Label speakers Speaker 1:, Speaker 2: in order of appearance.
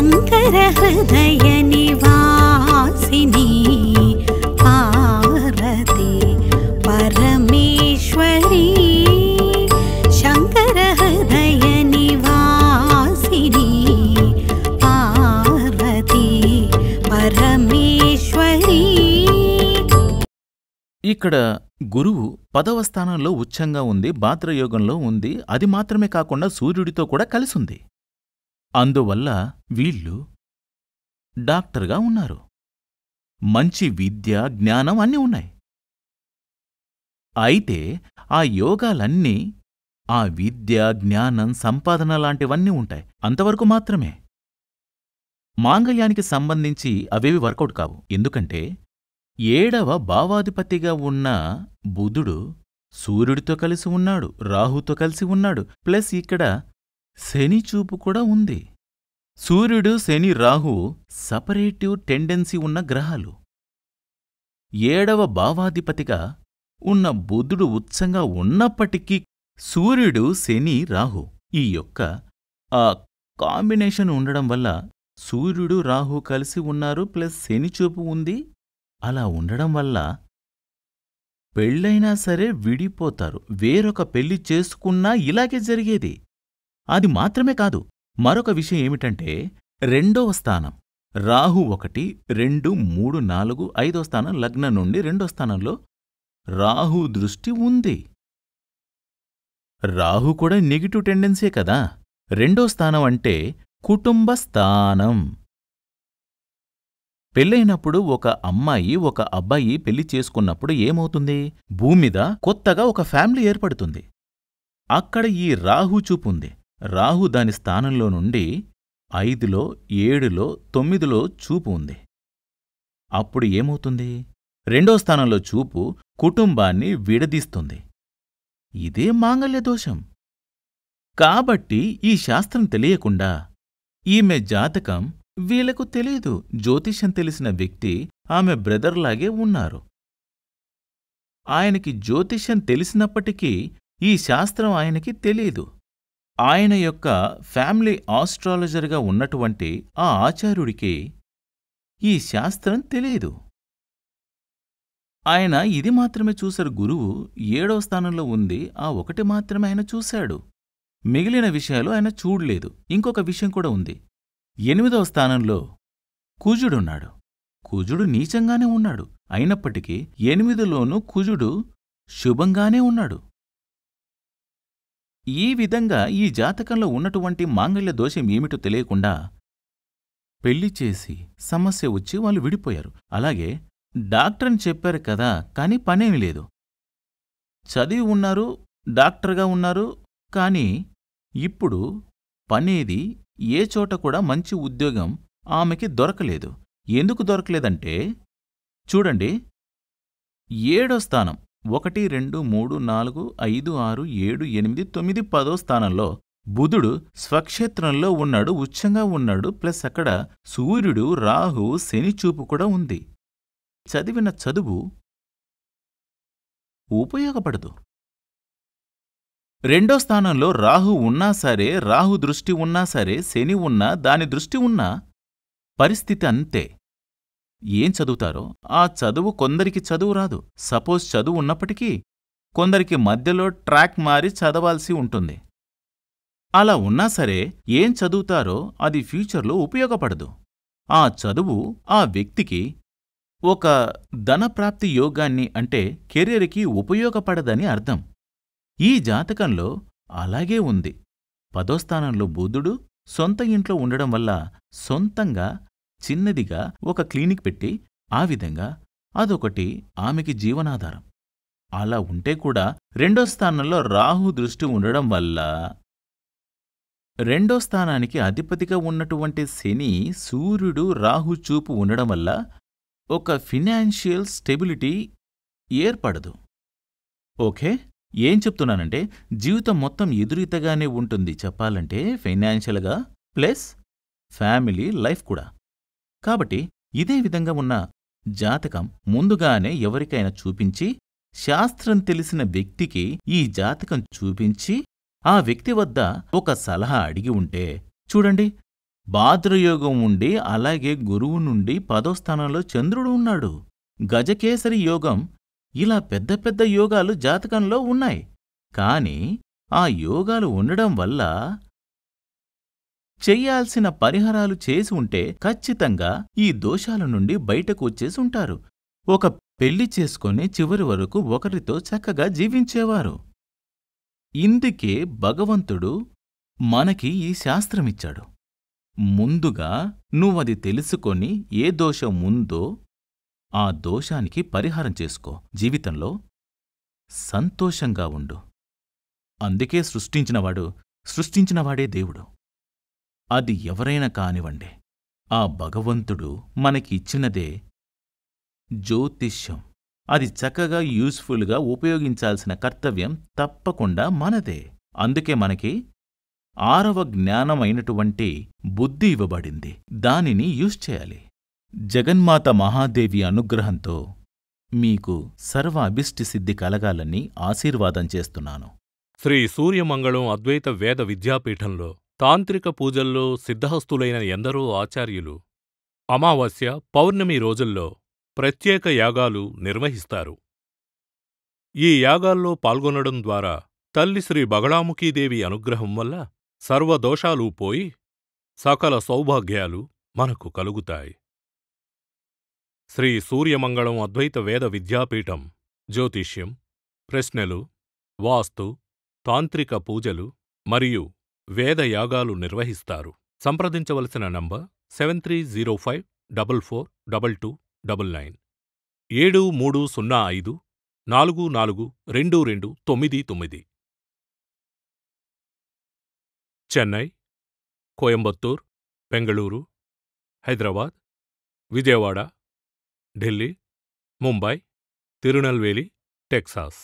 Speaker 1: शंकर हृदय निवासिनी पार्वती परमेश्वरी शंकर हृदय निवासिनी पार्वती परमेश्वरी।
Speaker 2: ఇక్కడ గురువు 10వ స్థానంలో ఉచ్చంగా ఉంది, భాద్రయోగంలో ఉంది. అది మాత్రమే కాకుండా సూర్యుడితో కూడా కలిసుంది. అందువల్ల వీళ్ళు డాక్టర్గా ఉన్నారు. మంచి విద్య, జ్ఞానం అన్నీ ఉన్నాయి. అయితే ఆ యోగాలన్నీ, ఆ విద్య, జ్ఞానం, సంపాదన లాంటివన్నీ ఉంటాయి. అంతవరకు మాత్రమే. మాంగళ్యానికి సంబంధించి అవేవి వర్కౌట్ కావు. ఎందుకంటే 7వ భావాధిపతిగా ఉన్న బుధుడు సూర్యుడితో కలిసి ఉన్నాడు, రాహుతో కలిసి ఉన్నాడు. ప్లస్ ఇక్కడ శని చూపు కూడా ఉంది. సూర్యుడు, శని, రాహు సపరేటివ్ టెండెన్సీ ఉన్న గ్రహాలు. 7వ భావాధిపతిగా ఉన్న బుధుడు ఉచ్చంగా ఉన్నప్పటికీ సూర్యుడు, శని, రాహు ఈ యొక్క ఆ కాంబినేషన్ ఉండడం వల్ల సూర్యుడు, రాహు కలిసి ఉన్నారు. ప్లస్ శని చూపు ఉంది. అలా ఉండడం వల్ల పెళ్ళైనా సరే విడిపోతారు. వేరొక పెళ్లి చేసుకున్నా ఇలాగే జరిగేది. అది మాత్రమే కాదు, మరొక విషయం ఏమిటంటే 2వ స్థానం రాహు 1, 2, 3, 4, 5వ స్థానం లగ్నం నుండి 2వ స్థానంలో రాహు దృష్టి ఉంది. రాహు కూడా నెగిటివ్ టెండెన్సీ కదా. 2వ స్థానం అంటే కుటుంబ స్థానం. పెళ్ళైనప్పుడు ఒక అమ్మాయి, ఒక అబ్బాయి పెళ్లి చేసుకున్నప్పుడు ఏమవుతుంది? భూమిద కొత్తగా ఒక ఫ్యామిలీ ఏర్పడుతుంది. అక్కడ ఈ రాహు చూపుంది. రాహు దాని స్థానంలో నుండి 5లో, 7లో, 9లో చూపు ఉంది. అప్పుడు ఏమవుతుంది? 2వ స్థానంలో చూపు కుటుంబాన్ని విడదీస్తుంది. ఇదే మాంగళ్య దోషం. కాబట్టి ఈ శాస్త్రం తెలియకుండా ఈమె జాతకం వీళ్లకు తెలీదు. జ్యోతిష్యం తెలిసిన వ్యక్తి ఆమె బ్రదర్లాగే ఉన్నారు. ఆయనకి జ్యోతిష్యం తెలిసినప్పటికీ ఈ శాస్త్రం ఆయనకి తెలీదు. ఆయన యొక్క ఫ్యామిలీ ఆస్ట్రాలజర్గా ఉన్నటువంటి ఆ ఆచార్యుడికి ఈ శాస్త్రం తెలీదు. ఆయన ఇది మాత్రమే చూశారు. గురువు 7వ స్థానంలో ఉంది, ఆ ఒకటి మాత్రమే ఆయన చూశాడు. మిగిలిన విషయాలు ఆయన చూడలేదు. ఇంకొక విషయం కూడా ఉంది. 8వ స్థానంలో కుజుడున్నాడు. కుజుడు నీచంగానే ఉన్నాడు. అయినప్పటికీ 8లోనూ కుజుడు శుభంగానే ఉన్నాడు. ఈ విధంగా ఈ జాతకంలో ఉన్నటువంటి మాంగళ్య దోషం ఏమిటో తెలియకుండా పెళ్లి చేసి సమస్య వచ్చి వాళ్ళు విడిపోయారు. అలాగే డాక్టర్ని చెప్పారు కదా, కానీ పనేమి లేదు. చదివి ఉన్నారు, డాక్టర్గా ఉన్నారు, కానీ ఇప్పుడు పనేది ఏ చోట కూడా మంచి ఉద్యోగం ఆమెకి దొరకలేదు. ఎందుకు దొరకలేదంటే చూడండి, 7వ స్థానం 1, 2, 3, 4, 5, 6, 7, 8, 9, 10వ స్థానంలో బుధుడు స్వక్షేత్రంలో ఉన్నాడు, ఉచ్చంగా ఉన్నాడు. ప్లస్ అక్కడ సూర్యుడు, రాహు, శని చూపు కూడా ఉంది. చదివిన చదువు ఉపయోగపడదు. 2వ స్థానంలో రాహు ఉన్నా సరే, రాహు దృష్టి ఉన్నా సరే, శని ఉన్నా, దాని దృష్టి ఉన్నా పరిస్థితి అంతే. ఏం చదువుతారో ఆ చదువు కొందరికి చదువు రాదు. సపోజ్ చదువు ఉన్నప్పటికీ కొందరికి మధ్యలో ట్రాక్ మారి చదవాల్సి ఉంటుంది. అలా ఉన్నా సరే ఏం చదువుతారో అది ఫ్యూచర్లో ఉపయోగపడదు. ఆ చదువు ఆ వ్యక్తికి ఒక ధనప్రాప్తి యోగాన్ని, అంటే కెరీర్కి ఉపయోగపడదని అర్థం. ఈ జాతకంలో అలాగే ఉంది. 10వ స్థానంలో బుధుడు సొంత ఇంట్లో ఉండడం వల్ల సొంతంగా చిన్నదిగా ఒక క్లినిక్ పెట్టి ఆ విధంగా అదొకటి ఆమెకి జీవనాధారం. అలా ఉంటే కూడా 2వ స్థానంలో రాహు దృష్టి ఉండడం వల్ల 2వ స్థానానికి అధిపతిగా ఉన్నటువంటి శని, సూర్యుడు, రాహు చూపు ఉండడం వల్ల ఒక ఫినాన్షియల్ స్టెబిలిటీ ఏర్పడదు. ఓకే, ఏం చెప్తున్నానంటే జీవితం మొత్తం ఎదురీతగానే ఉంటుంది చెప్పాలంటే, ఫైనాన్షియల్గా ప్లస్ ఫ్యామిలీ లైఫ్ కూడా. కాబట్టి ఇదే విధంగా ఉన్న జాతకం ముందుగానే ఎవరికైనా చూపించి, శాస్త్రం తెలిసిన వ్యక్తికి ఈ జాతకం చూపించి ఆ వ్యక్తి వద్ద ఒక సలహా అడిగి ఉంటే చూడండి, భాద్రయోగం ఉండి అలాగే గురువు నుండి 10వ స్థానంలో చంద్రుడు ఉన్నాడు. గజకేసరి యోగం, ఇలా పెద్ద పెద్ద యోగాలు జాతకంలో ఉన్నాయి. కాని ఆ యోగాలు ఉండడం వల్ల చెయ్యాల్సిన పరిహారాలు చేసి ఉంటే ఖచ్చితంగా ఈ దోషాల నుండి బయటకు వచ్చేసుంటారు. ఒక పెళ్లి చేసుకొని చివరి వరకు ఒకరితో చక్కగా జీవించేవారు. ఇందుకే భగవంతుడు మనకి ఈ శాస్త్రమిచ్చాడు. ముందుగా నువ్వది తెలుసుకొని ఏ దోషం ఉందో ఆ దోషానికి పరిహారం చేసుకో. జీవితంలో సంతోషంగా ఉండు. అందుకే సృష్టించినవాడే దేవుడు. అది ఎవరైనా కానివ్వండి, ఆ భగవంతుడు మనకి ఇచ్చినదే జ్యోతిష్యం. అది చక్కగా యూస్ఫుల్గా ఉపయోగించాల్సిన కర్తవ్యం తప్పకుండా మనదే. అందుకే మనకి 6వ జ్ఞానమైనటువంటి బుద్ధి ఇవ్వబడింది. దానిని యూజ్ చేయాలి. జగన్మాత మహాదేవి అనుగ్రహంతో మీకు సర్వ అభిష్టిసిద్ధి కలగాలని ఆశీర్వాదం చేస్తున్నాను.
Speaker 3: శ్రీ సూర్యమంగళం అద్వైత వేద విద్యాపీఠంలో తాంత్రిక పూజల్లో సిద్ధహస్తులైన ఎందరో ఆచార్యులు అమావాస్య, పౌర్ణమి రోజుల్లో ప్రత్యేక యాగాలు నిర్వహిస్తారు. ఈ యాగాల్లో పాల్గొనడం ద్వారా తల్లి శ్రీ బగళాముఖీదేవి అనుగ్రహం వల్ల సర్వదోషాలూ పోయి సకల సౌభాగ్యాలు మనకు కలుగుతాయి. శ్రీ సూర్యమంగళం అద్వైత వేద విద్యాపీఠం జ్యోతిష్యం, ప్రశ్నలు, వాస్తు, తాంత్రిక పూజలు మరియు వేదయాగాలు నిర్వహిస్తారు. సంప్రదించవలసిన నంబర్ 7305442299 7305442299. చెన్నై, కోయంబత్తూర్, బెంగళూరు, హైదరాబాద్, విజయవాడ, ఢిల్లీ, ముంబై, తిరునల్వేలి, టెక్సాస్.